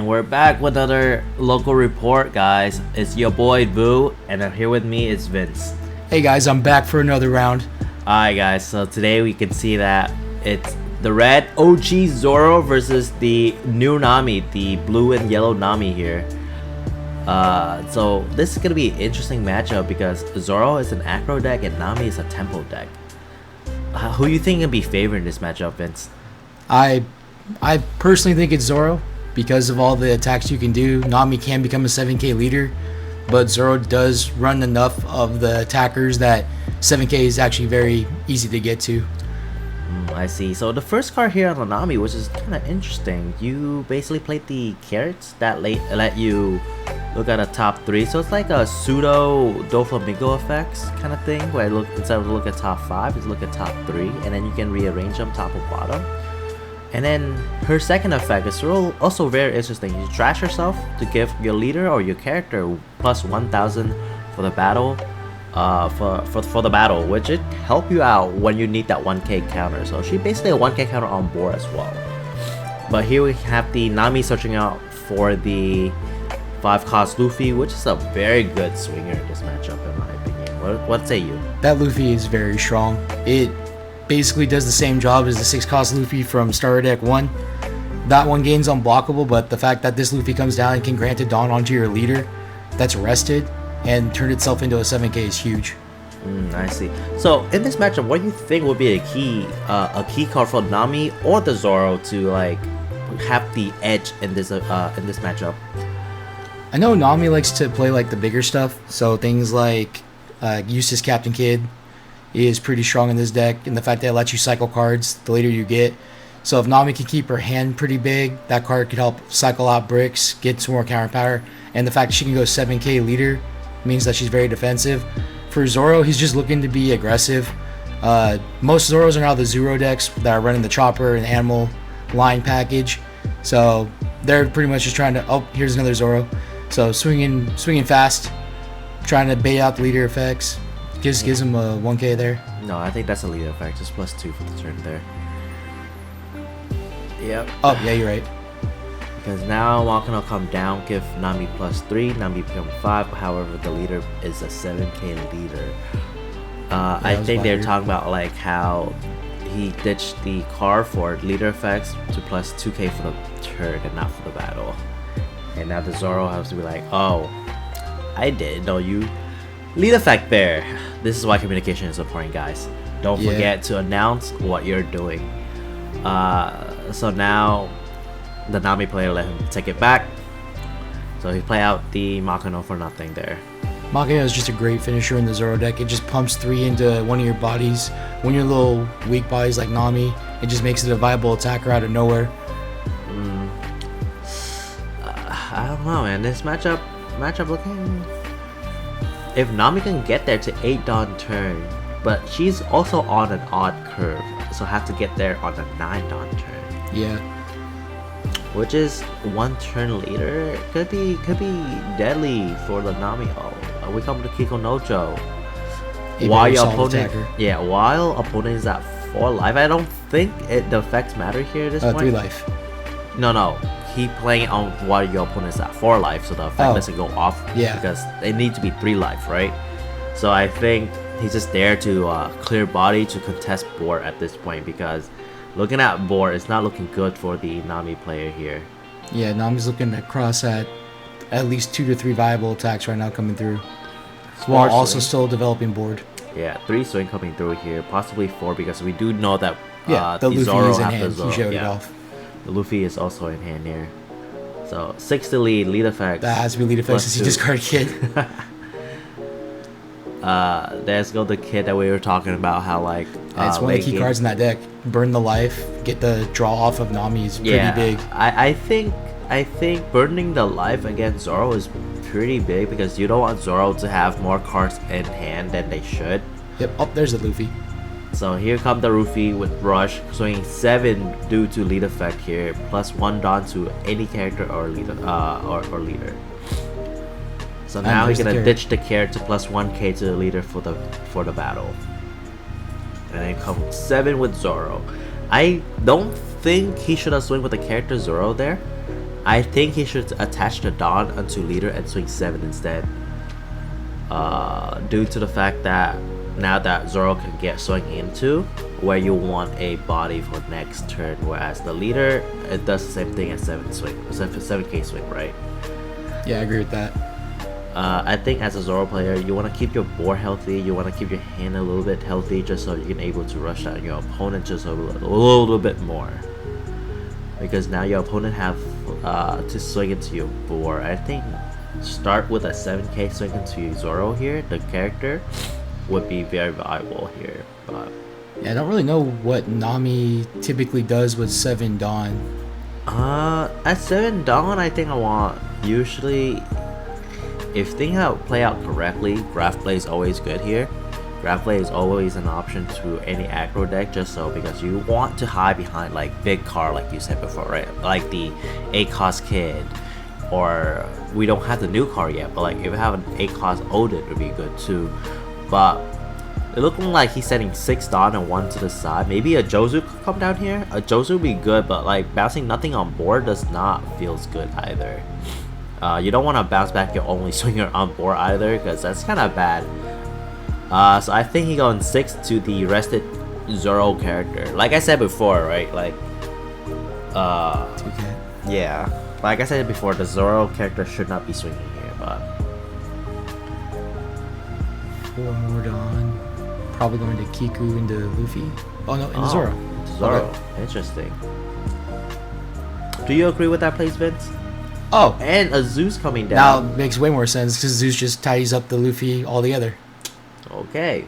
And we're back with another local report, guys. It's your boy Vu, and here with me is Vince. Hey guys, I'm back for another round. Alright guys, so today we can see that it's the red OG Zoro versus the new Nami, the blue and yellow Nami here. So this is gonna be an interesting matchup because Zoro is an acro deck and Nami is a tempo deck. Who you think can be favored in this matchup, Vince? I personally think it's Zoro because of all the attacks you can do. Nami can become a 7k leader, but Zoro does run enough of the attackers that 7k is actually very easy to get to. I see. So the first card here on the Nami, which is kind of interesting, you basically played the carrots that let you look at a top 3. So it's like a pseudo Doflamingo effects kind of thing, where instead of look at top 5, you look at top 3, and then you can rearrange them top or bottom. And then her second effect is also very interesting. You trash yourself to give your leader or your character plus 1,000 for the battle. For the battle, which it help you out when you need that 1k counter. So she basically a 1k counter on board as well. But here we have the Nami searching out for the 5 cost Luffy, which is a very good swinger in this matchup in my opinion. What say you? That Luffy is very strong. It basically does the same job as the 6 cost Luffy from Starter Deck 1. That one gains unblockable, but the fact that this Luffy comes down and can grant a Dawn onto your leader that's rested and turn itself into a 7k is huge. I see. So in this matchup, what do you think would be a key card for Nami or the Zoro to like have the edge in this matchup? I know Nami likes to play like the bigger stuff, so things like Eustace Captain Kid is pretty strong in this deck, and the fact that it lets you cycle cards the later you get. So if Nami can keep her hand pretty big, that card could help cycle out bricks, get some more counter power, and the fact that she can go 7k leader means that she's very defensive. For Zoro, he's just looking to be aggressive. Most Zoros are now the Zoro decks that are running the chopper and animal line package, so they're pretty much just trying to, oh, here's another Zoro. So swinging fast, trying to bait out the leader effects. Gives him a 1k there. No, I think that's a leader effect, just +2 for the turn there. Yep. Oh yeah, you're right. Because now Walken will come down, give Nami +3, Nami become 5, however the leader is a 7k leader. I think they're talking about like how he ditched the card for leader effects to +2k for the turn and not for the battle. And now the Zoro has to be like, oh, I didn't know you lead effect there. This is why communication is important, guys. Don't forget to announce what you're doing. So now the Nami player let him take it back, so he play out the Makino for nothing there. Makino is just a great finisher in the Zoro deck. It just pumps 3 into one of your bodies. When you're little weak bodies like Nami, it just makes it a viable attacker out of nowhere. I don't know, man. This matchup looking. If Nami can get there to 8 Dawn turn, but she's also on an odd curve, so have to get there on a 9 Dawn turn. Yeah. Which is 1 turn later. Could be deadly for the Nami. Oh, we come to Kiko Nojo. While your opponent is at 4 life. I don't think the effects matter here at this point. 3 life. No. He playing on while your opponent is at 4 life, so the effect doesn't go off. Yeah. Because they need to be 3 life, right? So I think he's just there to clear body to contest board at this point, because looking at board, it's not looking good for the Nami player here. Yeah, Nami's looking at cross at least 2 to 3 viable attacks right now coming through, while also still developing board. Yeah, 3 swing coming through here, possibly 4, because we do know that the Luffy Zoro is in have hand. the Zoro. He showed it off. The Luffy is also in hand here. So 6 to lead effects. That has to be lead effects since he discarded Kid. There's go the Kid that we were talking about, how like it's one of the key cards in that deck. Burn the life, get the draw off of Nami is pretty big. I think burning the life against Zoro is pretty big, because you don't want Zoro to have more cards in hand than they should. Yep. Oh, there's a Luffy. So here come the Luffy with Rush, swinging 7 due to lead effect here, +1 Dawn to any character or leader. So now he's gonna ditch the character to +1k to the leader for the battle. And then come 7 with Zoro. I don't think he should have swung with the character Zoro there, I think he should attach the Dawn onto leader and swing 7 instead. Due to the fact that now that Zoro can get swing into where you want a body for next turn, whereas the leader, it does the same thing as 7k swing, right? Yeah, I agree with that. I think as a Zoro player, you want to keep your board healthy, you want to keep your hand a little bit healthy just so you can able to rush out your opponent just a little bit more. Because now your opponent have to swing into your board. I think start with a 7k swing into Zoro here, the character, would be very viable here. But yeah, I don't really know what Nami typically does with 7 Dawn. At 7 Dawn, I think I want usually, if things play out correctly, graph play is always good here. Graph play is always an option to any aggro deck, just so because you want to hide behind like big card, like you said before, right? Like the 8-cost kid, or we don't have the new card yet, but like if we have an 8-cost Odin, would be good too. But it looking like he's setting 6 Dawn and 1 to the side. Maybe a Jozu could come down here. A Jozu would be good, but like bouncing nothing on board does not feels good either. You don't want to bounce back your only swinger on board either, because that's kind of bad. So I think he going 6 to the rested Zoro character. Like I said before, right? Like, Okay. yeah. Like I said before, the Zoro character should not be swinging here, but 4 more Dawn. Probably going to Kiku into Luffy. Oh no, into Zoro. Zoro. Okay. Interesting. Do you agree with that place, Vince? Oh, And a Zeus coming now down. it makes way more sense because Zeus just ties up the Luffy altogether. Okay.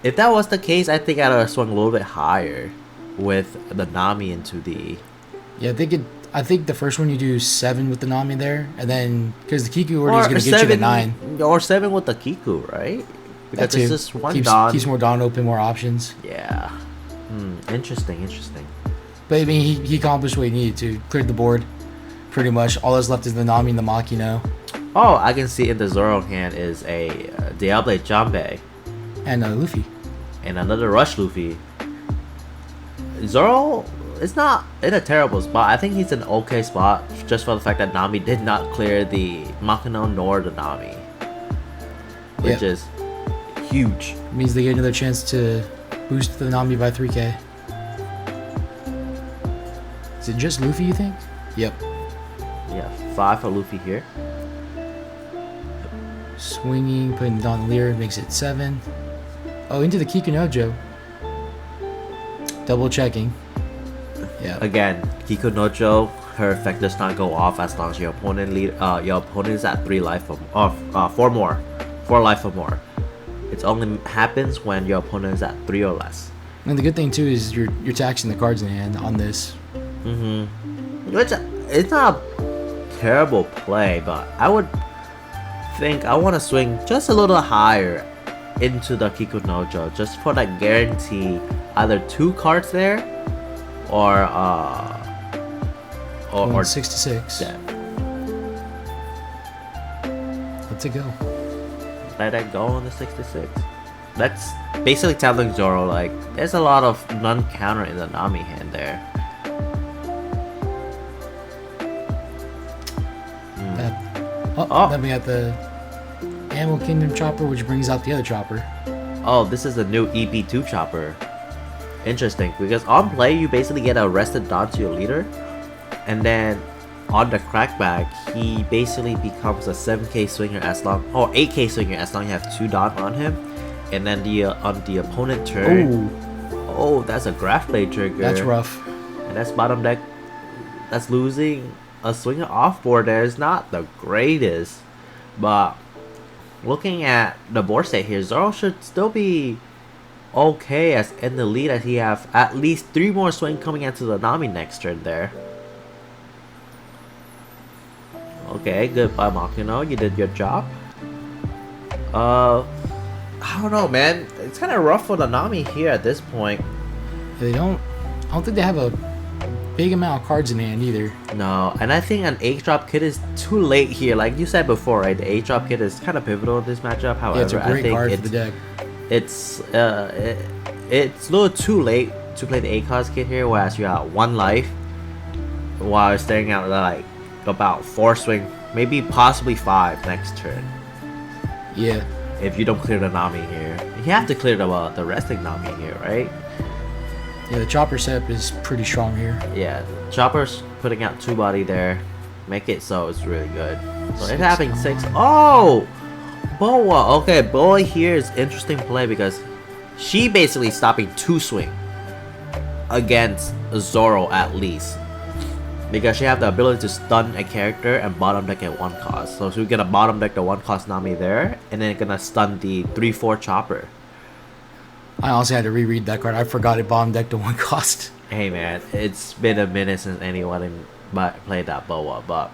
If that was the case, I think I'd have swung a little bit higher with the Nami into the... Yeah, I think the first one you do 7 with the Nami there, and then because the Kiku already is going to get you the 9. Or 7 with the Kiku, right? Because That it's too. just one keeps, Dawn. keeps more Dawn open, more options. Yeah. Interesting. But I mean, he accomplished what he needed to. Cleared the board, pretty much. All that's left is the Nami and the Makino. Oh, I can see in the Zoro hand is a Diable Jambe And Luffy. and another Rush Luffy. Zoro is not in a terrible spot. I think he's in an okay spot just for the fact that Nami did not clear the Makino nor the Nami, which Yep. is huge. Means they get another chance to boost the Nami by 3k. Is it just Luffy, you think? Yep. Yeah, 5 for Luffy here. Swinging, putting down Lear makes it 7. Oh, into the Kikunojo. Double checking. Yeah. Again, Kikunojo, her effect does not go off as long as your opponent is at 3 life or 4 more. 4 life or more. It only happens when your opponent is at 3 or less. And the good thing too is you're taxing the cards in hand on this. Which, it's not a terrible play, but I would think I want to swing just a little higher into the Kikunojo just for that guarantee either 2 cards there or 66. yeah, Let's it go. let that go on the 66. That's basically telling Zoro like there's a lot of non-counter in the Nami hand there. Then we got the Animal Kingdom chopper, which brings out the other chopper. Oh, this is a new EP2 chopper. Interesting, because on play you basically get a rested Dawn to your leader, and then on the crackback he basically becomes a 7k swinger as long, or 8k swinger as long as you have 2 Dawn on him, and then on the opponent turn. Ooh, Oh, that's a graph blade trigger. that's rough. And that's bottom deck. That's losing a swinger off board there is not the greatest, but looking at the board state here, Zoro should still be okay as in the lead, as he have at least 3 more swing coming into the Nami next turn there. Okay, good by Makino, you did your job. I don't know, man. It's kind of rough for the Nami here at this point. I don't think they have a big amount of cards in hand either. No, and I think an 8-drop kit is too late here. Like you said before, right? The 8-drop kit is kind of pivotal in this matchup. However, Yeah, it's a I great think card for the deck. it's a little too late to play the 8-cost kit here, whereas you got 1 life. while staring at like about 4 swing, maybe possibly 5 next turn. Yeah. If you don't clear the Nami here, you have to clear the resting Nami here, right? Yeah, the chopper setup is pretty strong here. Yeah, Chopper's putting out 2 body there, make it so it's really good. So it's having 6. Oh, Boa. Okay, Boa here is interesting play because she basically stopping 2 swing against Zoro at least. Because she have the ability to stun a character and bottom deck at 1 cost. So she's gonna bottom deck the 1 cost Nami there, and then gonna stun the 3/4 Chopper. I honestly had to reread that card. I forgot it bottom decked to 1 cost. Hey man, it's been a minute since anyone played that Boa, but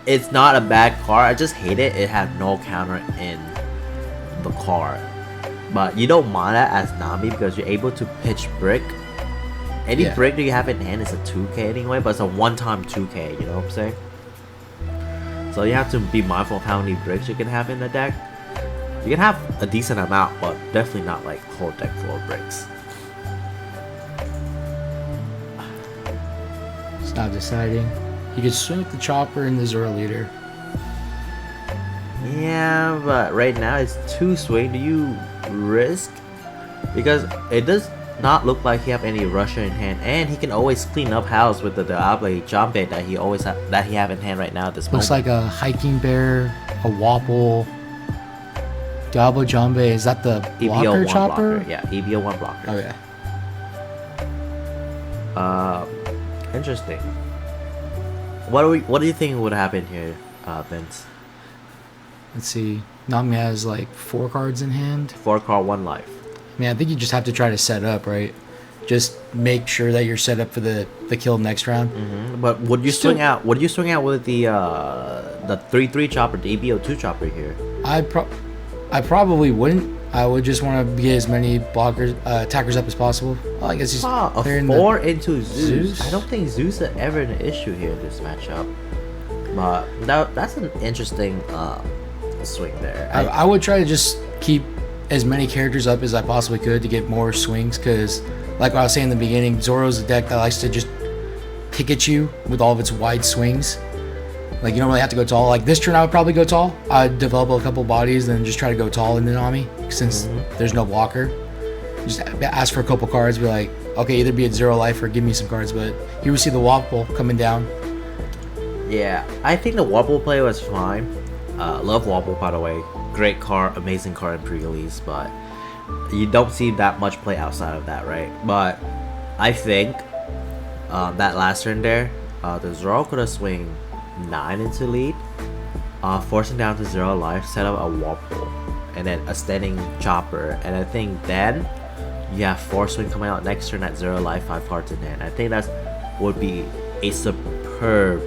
it's not a bad card. I just hate it. It had no counter in the card. But you don't mind that as Nami because you're able to pitch brick. Any brick that you have in hand is a 2k anyway, but it's a one-time 2k, you know what I'm saying? So you have to be mindful of how many bricks you can have in the deck. You can have a decent amount, but definitely not like whole deck full of bricks. It's not deciding. You can swing with the chopper and the Zoro leader. Yeah, but right now it's 2 swing. Do you risk? Because it does not look like he have any Russia in hand, and he can always clean up house with the Diable Jumbe that he always have in hand right now at this moment. Looks like a hiking bear, a wobble. Diablo Jumbe, is that the blocker chopper? Blocker. Yeah, EBO 1 blocker. Oh yeah. Interesting. What do you think would happen here, Vince? Let's see. Nami has like 4 cards in hand. 4 card, 1 life. I mean, I think you just have to try to set up, right? Just make sure that you're set up for the kill next round. But would you swing out? Would you swing out with the 3/3 chopper, the EBO 2 chopper here? I probably wouldn't. I would just want to get as many blockers, attackers up as possible. Well, I guess he's a 4 into Zeus. I don't think Zeus is ever an issue here in this matchup. But that's an interesting swing there. I would try to just keep as many characters up as I possibly could to get more swings, because like I was saying in the beginning, Zoro's a deck that likes to just pick at you with all of its wide swings. Like, you don't really have to go tall. Like this turn I would probably go tall. I'd develop a couple bodies and then just try to go tall in the Nami, since there's no blocker. Just ask for a couple cards, be like, okay, either be at 0 life or give me some cards. But here we see the Wobble coming down. Yeah, I think the Wobble play was fine. Love Wobble, by the way. Great card, amazing card in pre-release, but you don't see that much play outside of that, right? But I think that last turn there, the Zoro could have swing 9 into lead, forcing down to 0 life, set up a Wobble, and then a standing chopper, and I think then you have 4 swing coming out next turn at 0 life, 5 cards in hand. I think that would be a superb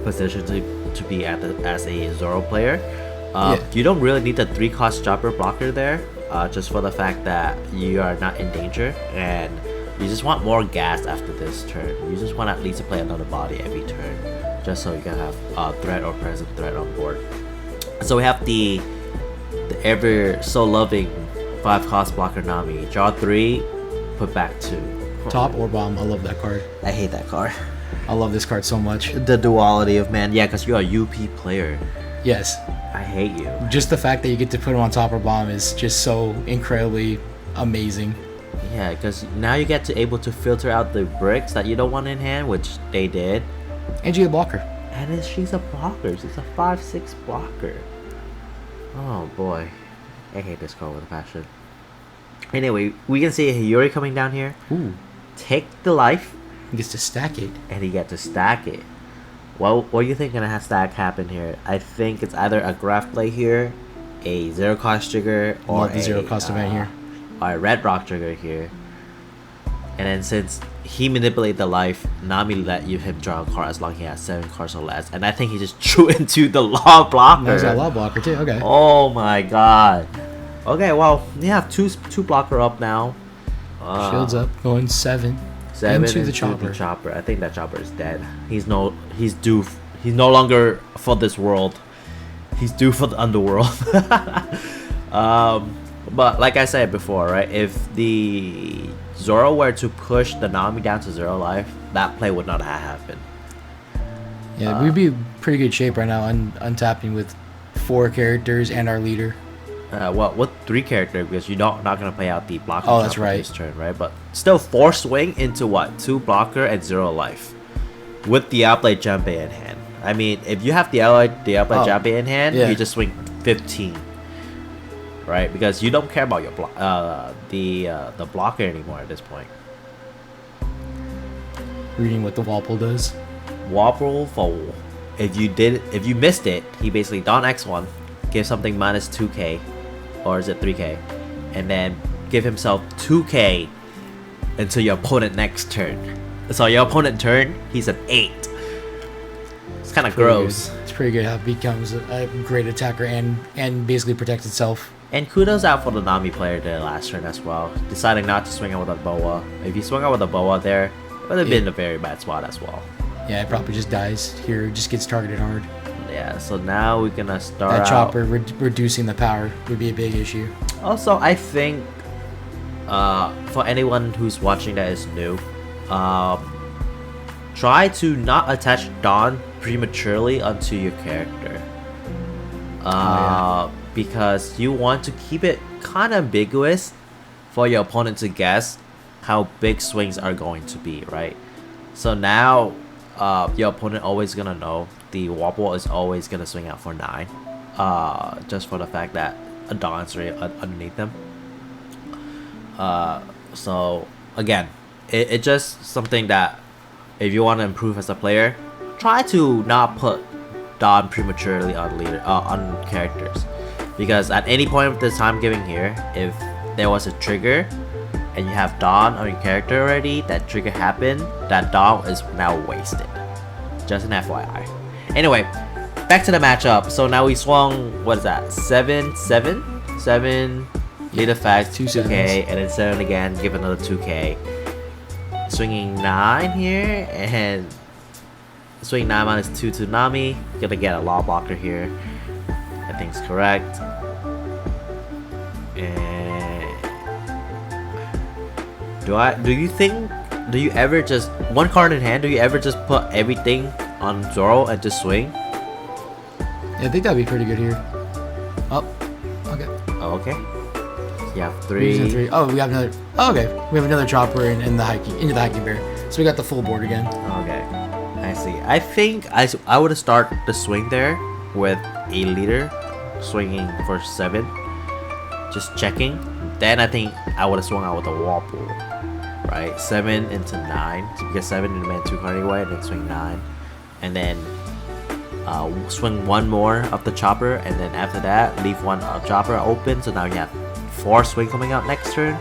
position to be at as a Zoro player. You don't really need the 3 cost chopper blocker there, just for the fact that you are not in danger, and you just want more gas after this turn. You just want at least to play another body every turn, just so you can have threat or present threat on board. So we have the ever so loving 5 cost blocker Nami. Draw 3, put back 2. Top or bomb, I love that card. I hate that card. I love this card so much. The duality of man, yeah, because you're a UP player. Yes. I hate you. Just the fact that you get to put him on top or bomb is just so incredibly amazing. Yeah, because now you get to able to filter out the bricks that you don't want in hand, which they did. And you get a blocker. And she's a blocker. She's a 5/6 blocker. Oh boy. I hate this card with a passion. Anyway, we can see Hiyori coming down here. Ooh. Take the life. He gets to stack it. And he gets to stack it. What do you think gonna have stack happen here? I think it's either a graph play here, a 0 cost trigger, or the 0 cost event here, or a red rock trigger here. And then since he manipulated the life, Nami let him draw a card as long as he has 7 cards or less. And I think he just drew into the law blocker. There's a law blocker too. Okay. Oh my god. Okay, well, we have two blocker up now. Shields up, going 7. 7 into the chopper. I think that chopper is dead. He's no longer for this world. He's due for the underworld. But like I said before, right? If the Zoro were to push the Nami down to 0 life, that play would not have happened. Yeah, we'd be in pretty good shape right now, untapping with 4 characters and our leader. Well, with 3 characters because you're not gonna play out the blocker. Oh, that's right. This turn, right? But still 4 swing into what? 2 blocker and 0 life, with the outplay Jambe in hand. I mean, if you have the outplay Jambe in hand, you just swing 15, right? Because you don't care about your the blocker anymore at this point. Reading what the Wapple does. Wapple for if you missed it, he basically Don X1, give something minus 2k. Or is it 3k, and then give himself 2k until your opponent next turn. So your opponent turn, he's an 8. It's kind of gross. Good. It's pretty good how it becomes a great attacker and basically protects itself. And kudos out for the Nami player there last turn as well, deciding not to swing out with a boa. If you swung out with a boa there, it would have been a very bad spot as well. Yeah, it probably just dies here. It just gets targeted hard. Yeah, so now we're gonna start that chopper reducing the power would be a big issue. Also, I think for anyone who's watching that is new, try to not attach Dawn prematurely onto your character, because you want to keep it kind of ambiguous for your opponent to guess how big swings are going to be, right? So now your opponent always gonna know the Wapple is always gonna swing out for 9, just for the fact that a Dawn's right underneath them. So again, it's just something that if you want to improve as a player, try to not put Dawn prematurely on characters, because at any point of the time giving here, if there was a trigger and you have Dawn on your character already, that trigger happened, that Dawn is now wasted. Just an FYI. Anyway, back to the matchup. So now we swung, what is that? 7, lead effect, 2k, and then 7 again, give another 2k. Swinging 9 here, and swing 9 minus 2 to Nami. Gonna get a law blocker here. I think it's correct. And do you ever just, 1 card in hand, do you ever just put everything on Zoro and just swing? Yeah, I think that'd be pretty good here. Oh, okay. Oh, okay. You have 3. Oh, we have another. Oh, okay, we have another chopper in the hiking bear. So we got the full board again. Okay, I see. I think I would start the swing there with a leader swinging for 7, just checking. Then I think I would have swung out with a Wapple, right? 7 into 9. So you get 7 in the man 2 card anyway, and then swing 9, and then swing 1 more of the chopper, and then after that leave 1 chopper open. So now you have 4 swing coming out next turn,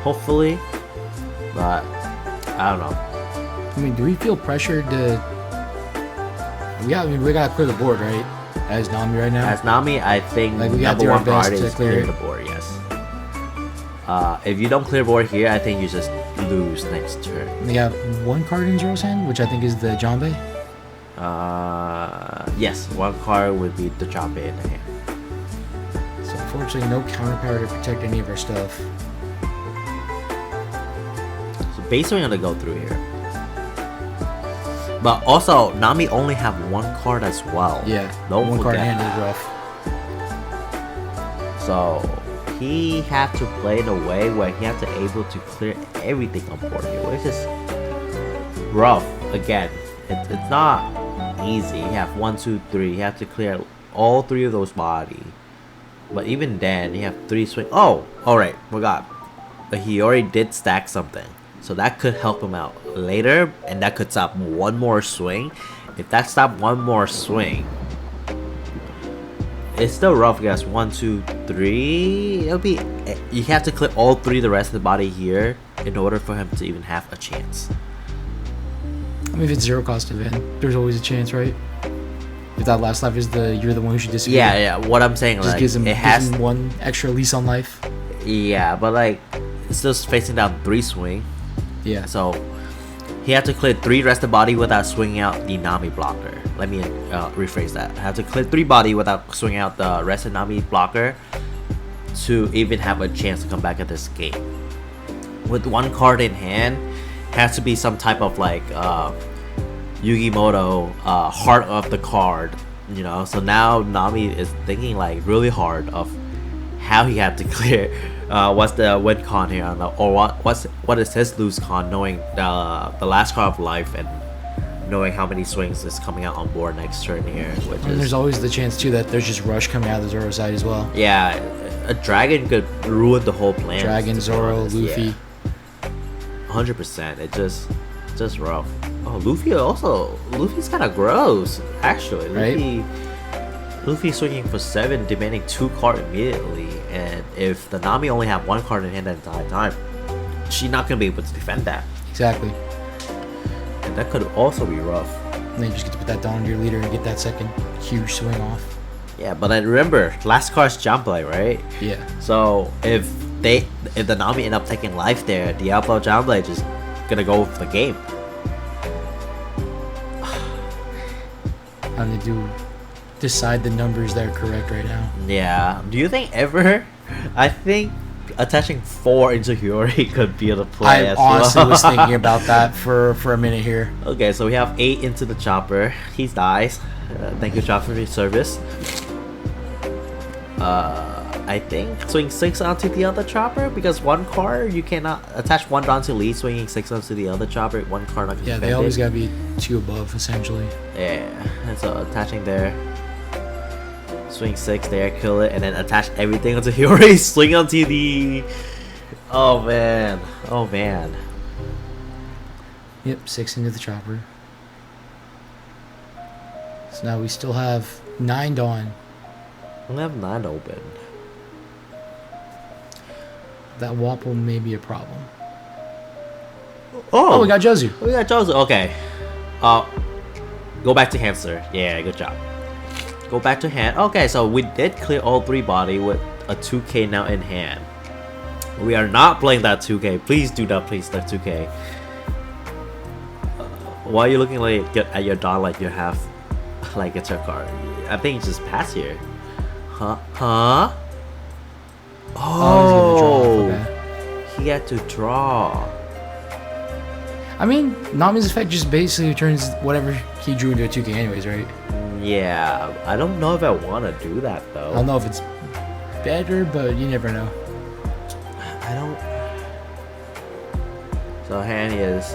hopefully. But I don't know. I mean, do we feel pressured to? We gotta clear the board, right? As Nami right now. As Nami, I think we got number 1 best priority to is clear the board. Yes. If you don't clear board here, I think you just lose next turn. We have 1 card in Zoro's hand, which I think is the Jambe. Yes, 1 card would be the Jambe in the hand. So unfortunately, no counter power to protect any of our stuff. So basically, I'm gonna go through here. But also, Nami only have 1 card as well. Yeah, don't 1 card in forget hand that. is rough. So he have to play in a way where he have to able to clear everything on board here, which is rough. Again, it's not easy. You have 1, 2, 3. You have to clear all 3 of those body. But even then, you have 3 swing. Oh, alright, forgot. But he already did stack something, so that could help him out later, and that could stop 1 more swing. If that stopped 1 more swing, it's still rough, guys. 1, 2, 3. It'll be. You have to clear all 3 of the rest of the body here in order for him to even have a chance. I mean, if it's 0 cost event, there's always a chance, right? If that last life is you're the one who should disappear. Yeah. What I'm saying, just like, gives him, it has 1 extra lease on life. Yeah, but like, it's still facing down 3 swing. Yeah. So he had to clear 3 rest of body without swinging out the Nami blocker. Let me rephrase that. I had to clear 3 body without swinging out the rest of Nami blocker to even have a chance to come back at this game. With 1 card in hand, has to be some type of like Yugimoto heart of the card, you know. So now Nami is thinking like really hard of how he had to clear what's the win con here on the, or what is his lose con, knowing the last card of life and knowing how many swings is coming out on board next turn here, which And is, there's always the chance too that there's just rush coming out of the Zoro side as well. yeah, a dragon could ruin the whole plan. Dragon, Zoro, Luffy. 100%. It just rough. Oh, Luffy's kind of gross actually. Right? Luffy swinging for 7, demanding 2 cards immediately, and if the Nami only have 1 card in hand the entire time, she's not gonna be able to defend that. Exactly. And that could also be rough. And then you just get to put that down to your leader and get that second huge swing off. Yeah, but then remember, last card's Jamblay, right? Yeah. So if the Nami end up taking life there, Diablo Jamblay just gonna go for the game. And they do decide the numbers that are correct right now. Yeah. Do you think ever? I think attaching 4 into Hiyori could be the play I as honestly well. was thinking about that for a minute here. Okay, so we have 8 into the chopper. He dies. Thank you, Chopper, for your service. I think swing 6 onto the other chopper, because 1 card you cannot attach 1 onto lead, swinging 6 onto the other chopper, 1 card not Yeah, they always gotta be 2 above essentially. Yeah, and so attaching there, swing 6 there, kill it, and then attach everything onto Hiyori, swing onto the... Oh man, oh man. Yep, 6 into the chopper. So now we still have 9 Dawn. We have 9 open. That Wapple may be a problem. Oh, Oh, we got Jozu. we got Joseph. Okay. Go back to hand, sir. Yeah, good job. Go back to hand. Okay, so we did clear all 3 body with a 2k now in hand. We are not playing that 2k. Please do not play that 2k. Why are you looking like at your dog like you have like it's your card? I think you just pass here. Huh? Huh? Oh, he's gonna draw. Okay. He had to draw. I mean, Nami's effect just basically turns whatever he drew into a 2K anyways, right? Yeah, I don't know if I want to do that though. I don't know if it's better, but you never know. I don't. So hand is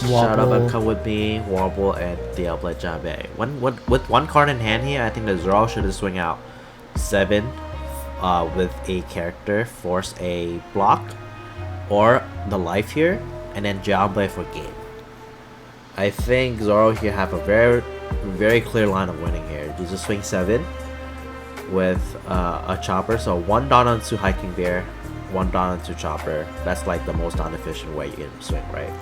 shut up and come with me, Wobble, and Diablo Jabe. With 1 card in hand here, I think the Zoro should swing out 7 with a character, force a block, or the life here, and then Jabe for game. I think Zoro here have a very clear line of winning here. You just swing 7 with a chopper, so 1 Dawn onto Hiking Bear, 1 Dawn onto chopper. That's like the most non-efficient way you can swing, right?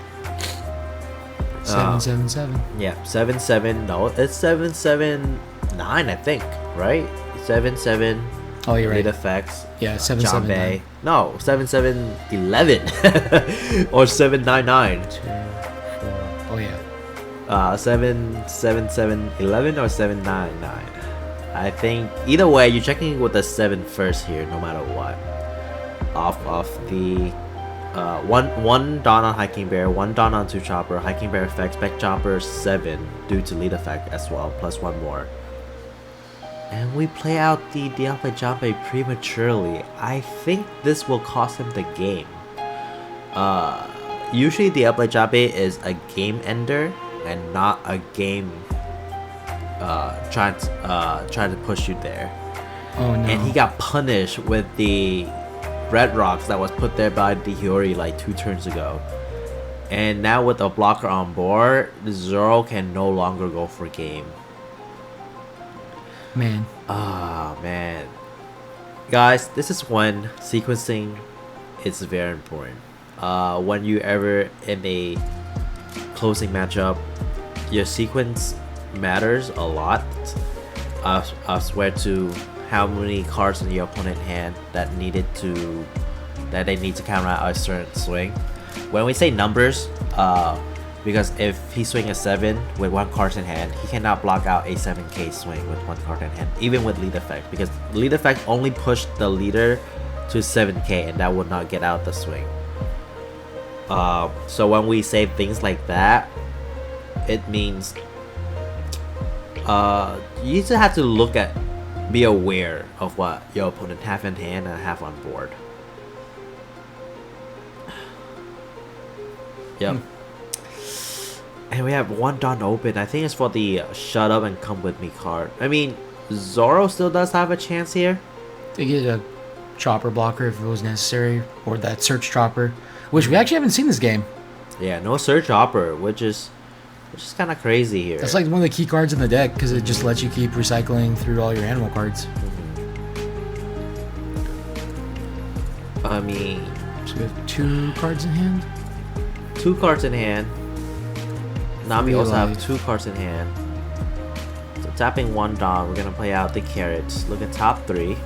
777. Yeah, 7-7. No, it's 7-7-9, I think, right? 7-7. Oh, you're Lead right. effects. Yeah, 779. Jabe. No, 7-7-11 or 7-9-9. 2, 4. Oh yeah. 7-7-7-11 or 7-9-9. I think either way, you're checking with the 7 first here, no matter what. Off of the one Dawn on Hiking Bear, 1 Dawn onto chopper, Hiking Bear effects, back chopper 7 due to lead effect as well, plus 1 more. And we play out the Diablo Jabe prematurely. I think this will cost him the game. Usually Diablo Jabe is a game ender and not a game trying to push you there. Oh no. And he got punished with the red rocks that was put there by the Hiyori like 2 turns ago. And now with a blocker on board, Zoro can no longer go for game. Man. Ah, man. Guys, this is when sequencing is very important. When you ever in a closing matchup, your sequence matters a lot. I swear to how many cards in your opponent hand that they need to counter out a certain swing. When we say numbers, because if he swing a 7 with 1 card in hand, he cannot block out a 7k swing with 1 card in hand, even with lead effect, because lead effect only pushed the leader to 7k and that would not get out the swing. So when we say things like that, it means you just have to be aware of what your opponent have in hand and have on board. Yep. And we have one done open. I think it's for the shut up and come with me card. I mean, Zoro still does have a chance here. They get a chopper blocker if it was necessary, or that search chopper, which we actually haven't seen this game. Yeah, no search chopper, which is kind of crazy here. That's like one of the key cards in the deck because it just lets you keep recycling through all your animal cards. I mean, so we have 2 cards in hand. 2 cards in hand. Nami also have 2 cards in hand. So tapping 1 dog, we're gonna play out the carrots. Look at top 3.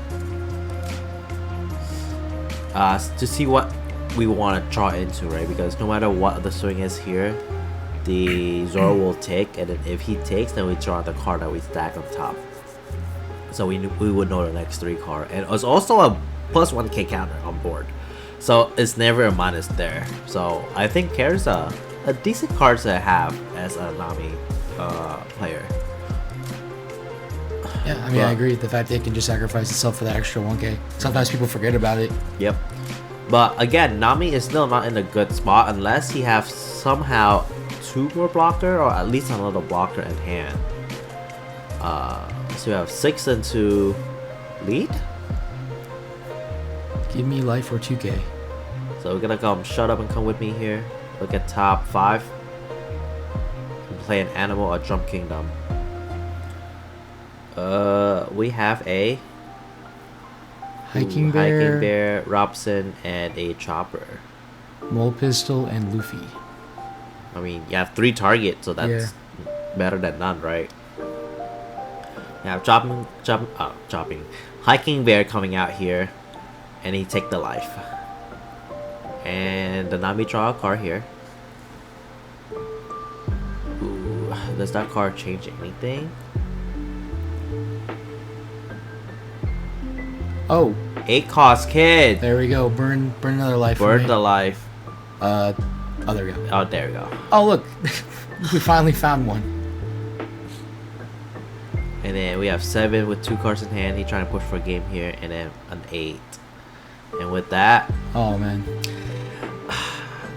To see what we want to draw into, right? Because no matter what the swing is here, the Zoro will take, and then if he takes, then we draw the card that we stack on top. So we would know the next 3 card, and it's also a +1k counter on board. So it's never a minus there. So I think Carrot's a decent card to have as a Nami player. Yeah, I mean, I agree. The fact that it can just sacrifice itself for that extra 1k. Sometimes people forget about it. Yep. But again, Nami is still not in a good spot unless he has somehow 2 more blocker or at least another blocker in hand. So we have 6 and 2 lead. Give me life or 2k. So we're gonna come shut up and come with me here. Look at top 5. And play an animal or Drum Kingdom. We have a Hiking Bear, Robson, and a Chopper. Mole Pistol, and Luffy. I mean, you have 3 targets, so that's better than none, right? You have chopping. Hiking Bear coming out here, and he take the life. And the Nami draw a card here. Ooh, does that card change anything? Oh, 8 cost kid. there we go. Burn another life. Burn the life. Oh, there we go. Oh, there we go. Oh, look, we finally found one. And then we have 7 with 2 cards in hand. He's trying to push for a game here, and then an 8. And with that, Oh man,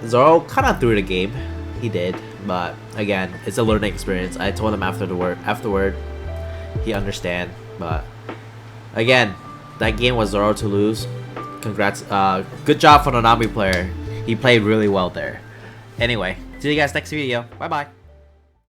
Zoro kind of threw the game. He did, but again, it's a learning experience. I told him afterward, he understand. But again, that game was Zoro to lose. Congrats. Good job for the Nami player. He played really well there. Anyway, see you guys next video. Bye bye.